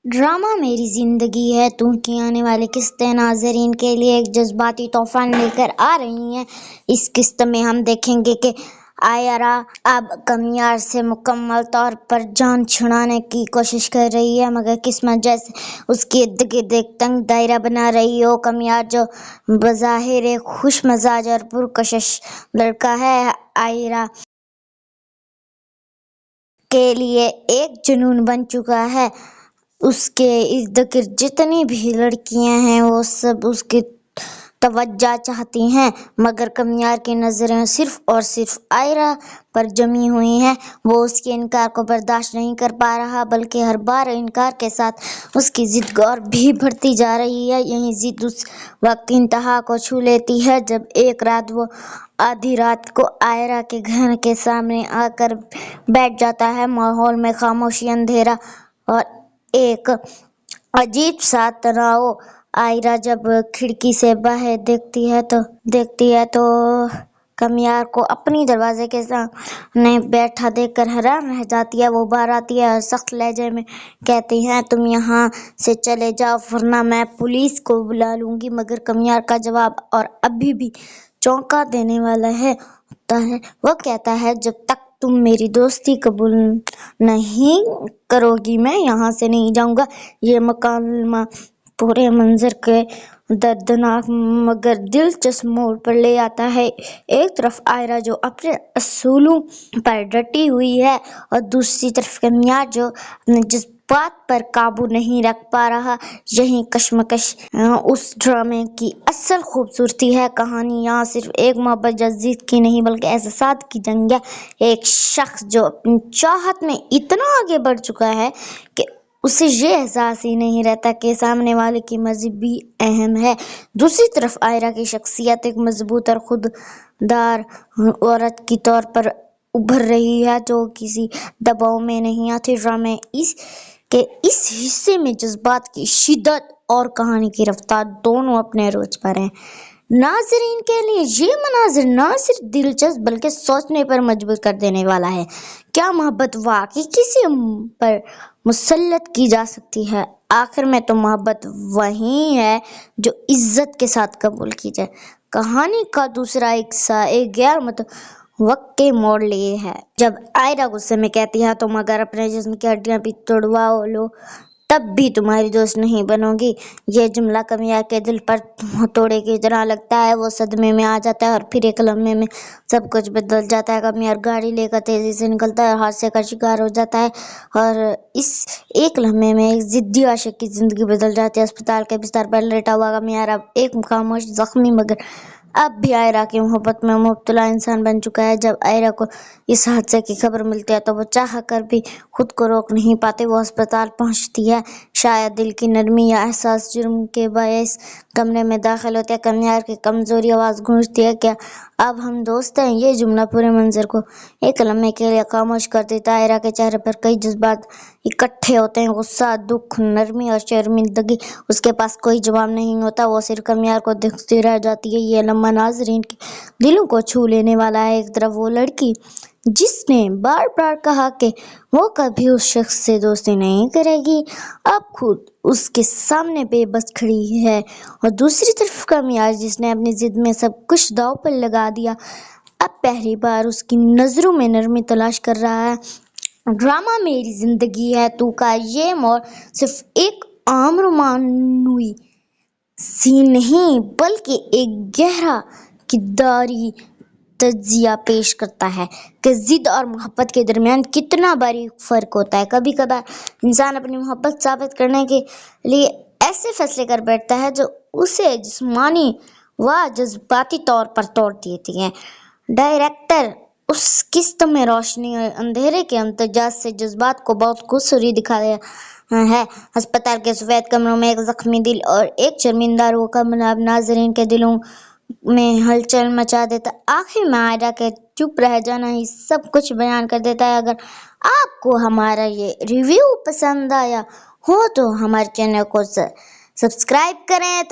Drama मेरी जिंदगी है तू की आने वाली किस्तें नाजरीन के लिए एक जज्बाती तूफान लेकर आ रही हैं। इस किस्त में हम देखेंगे कि आयरा अब कमियार से मुकम्मल तौर पर जान छुड़ाने की कोशिश कर रही है, मगर किस्मत जैसे उसके इर्द गिर्द एक तंग दायरा बना रही हो। कमियार जो बज़ाहिर एक खुश मजाज और पुरकशिश लड़का है, आयरा के लिए एक जुनून बन चुका है। उसके इर्द गिर्द जितनी भी लड़कियां हैं वो सब उसकी तवज्जो चाहती हैं, मगर कमियार की नजरें सिर्फ और सिर्फ आयरा पर जमी हुई हैं। वो उसके इनकार को बर्दाश्त नहीं कर पा रहा, बल्कि हर बार इनकार के साथ उसकी जिद और भी बढ़ती जा रही है। यही जिद उस वक्त इंतहा को छू लेती है जब एक रात वो आधी रात को आयरा के घर के सामने आकर बैठ जाता है। माहौल में खामोशी, अंधेरा और एक अजीब सा तनाव। आयरा जब खिड़की से बाहर देखती है तो कमियार को अपनी दरवाजे के सामने बैठा देखकर हैरान रह जाती है। वो बाहर आती है और सख्त लहजे में कहती है, तुम यहाँ से चले जाओ वरना मैं पुलिस को बुला लूंगी। मगर कमियार का जवाब और अभी भी चौंका देने वाला होता है। वो कहता है, जब तक तुम मेरी दोस्ती कबूल नहीं करोगी मैं यहाँ से नहीं जाऊंगा। ये मकालमा पूरे मंजर के दर्दनाक मगर दिलचस्प मोड़ पर ले आता है। एक तरफ आयरा जो अपने असूलों पर डटी हुई है और दूसरी तरफ कमियार जो अपने जज्बात पर काबू नहीं रख पा रहा। यही कश्मकश उस ड्रामे की असल खूबसूरती है। कहानी यहाँ सिर्फ एक मोहब्बत या जिद की नहीं, बल्कि एहसास की जंग है। एक शख्स जो अपनी चाहत में इतना आगे बढ़ चुका है कि उसे ये एहसास ही नहीं रहता कि सामने वाले की मर्जी भी अहम है। दूसरी तरफ आयरा की शख्सियत एक मजबूत और खुददार औरत की तौर पर उभर रही है, जो किसी दबाव में नहीं आती। ड्रामे इस हिस्से में जज्बात की शिद्दत और कहानी की रफ्तार दोनों अपने रोज पर हैं। नाजरीन के लिए ये मनाजिर ना सिर्फ दिलचस्प बल्कि सोचने पर मजबूर कर देने वाला है। क्या मोहब्बत वाकई किसी पर मुसल्लत की जा सकती है? आखिर में तो मोहब्बत वही है जो इज्जत के साथ कबूल की जाए। कहानी का दूसरा हिस्सा एक गैर मुतवक्के मोड़ लिए है। जब आयरा गुस्से में कहती है, तुम अगर अपने जिस्म की हड्डियां भी तोड़वा लो तब भी तुम्हारी दोस्त नहीं बनोगी। यह जुमला कमियार के दिल पर हथौड़े की तरह लगता है। वो सदमे में आ जाता है और फिर एक लम्हे में सब कुछ बदल जाता है। कमियार गाड़ी लेकर तेजी से निकलता है और हादसे का शिकार हो जाता है, और इस एक लम्हे में एक जिद्दी आशिक की जिंदगी बदल जाती है। अस्पताल के बिस्तर पर लेटा हुआ कमियार अब एक खामोश, जख्मी मगर अब भी आयरा की मोहब्बत में मुब्तला इंसान बन चुका है। जब आयरा को इस हादसे की खबर मिलती है तो वो चाह कर भी खुद को रोक नहीं पाती। वो अस्पताल पहुंचती है। शायद दिल की नरमी या एहसास जुर्म के बायस कमरे में दाखिल होते हैं। कमियार की कमजोरी आवाज गूंजती है, क्या अब हम दोस्त हैं? ये जुमला पूरे मंजर को एक लम्हे के लिए खामोश कर देता है। आयरा के चेहरे पर कई जज्बात इकट्ठे होते हैं, गुस्सा, दुख, नरमी और शर्मिंदगी। उसके पास कोई जवाब नहीं होता, वो सिर्फ कमियार को देखती रह जाती है। ये लम्हा नाजरीन के दिलों को छू लेने वाला है। एक तरफ वो लड़की जिसने बार बार कहा कि वो कभी उस शख्स से दोस्ती नहीं करेगी, अब खुद उसके सामने बेबस खड़ी है, और दूसरी तरफ कमियार जिसने अपनी जिद में सब कुछ दांव पर लगा दिया, अब पहली बार उसकी नजरों में नरमी तलाश कर रहा है। ड्रामा मेरी जिंदगी है तू का ये मोड़ सिर्फ एक आम रोमानवी सीन नहीं, बल्कि एक गहरा किरदारी तज्जिया पेश करता है कि जिद और मोहब्बत के दरमियान कितना बारीक फर्क होता है। कभी कभार इंसान अपनी मोहब्बत साबित करने के लिए ऐसे फैसले कर बैठता है जो उसे जिस्मानी व जज्बाती तौर पर तोड़ देती हैं। डायरेक्टर उस किस्त में रोशनी और अंधेरे के इम्तिजाज से जज्बात को बहुत खूबसूरती दिखाया है। अस्पताल के सफेद कमरों में एक जख्मी दिल और एक शर्मिंदा रूह का मिलाप नाजरीन के दिलों में हलचल मचा देता। आखिर में आयरा के चुप रह जाना ही सब कुछ बयान कर देता है। अगर आपको हमारा ये रिव्यू पसंद आया हो तो हमारे चैनल को सब्सक्राइब करें।